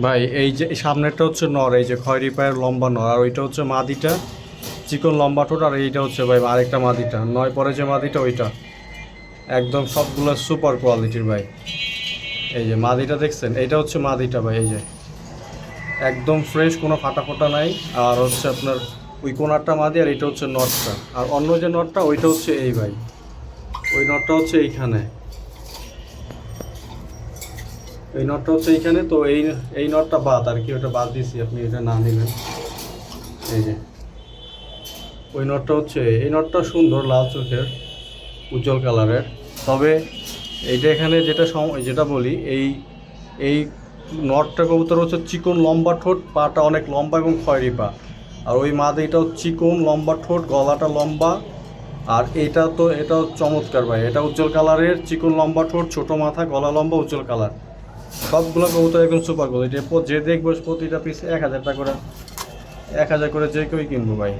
ভাই এই যে সামনেরটা হচ্ছে নর, এই যে খয়েরি পায়ের লম্বা নর, আর ওইটা হচ্ছে মাদিটা চিকন লম্বা ঠোঁট, আর এইটা হচ্ছে ভাই আরেকটা মাদিটা 9 পরে যে মাদিটা ওইটা একদম সবগুলো সুপার কোয়ালিটির ভাই। এই যে মাদিটা দেখছেন, এইটা হচ্ছে মাদিটা ভাই, এই যে একদম ফ্রেশ, কোনো ফাটা ফোটা নাই। আর হচ্ছে আপনার ওই কোনারটা মাদি, আর এটা হচ্ছে নটটা, আর অন্য যে নটটা ওইটা হচ্ছে এই ভাই, ওই নটটা হচ্ছে এইখানে, এই নটটা হচ্ছে এইখানে। তো এই নটটা বাদ আর কি, ওটা বাদ দিছি, আপনি এটা না নেবেন। এই যে ওই নটটা হচ্ছে, এই নটটা সুন্দর, লাল চোখের, উজ্জ্বল কালারের। তবে এইটা এখানে যেটা বলি, এই নটটা কবুতর হচ্ছে চিকন লম্বা ঠোঁট, পাটা অনেক লম্বা এবং খয়েরি পা। আর ওই মাদিটাও চিকন লম্বা ঠোঁট, গলাটা লম্বা। আর এটাও চমৎকার ভাই, এটা উজ্জ্বল কালারের, চিকন লম্বা ঠোঁট, ছোট মাথা, গলা লম্বা, উজ্জ্বল কালার। সবগুলো কবুতর একদম সুপার কোয়ালিটি। যে দেখবো প্রতিটা পিস 1000 টাকা করে, 1000 করে যে কেউই কিনবো ভাই।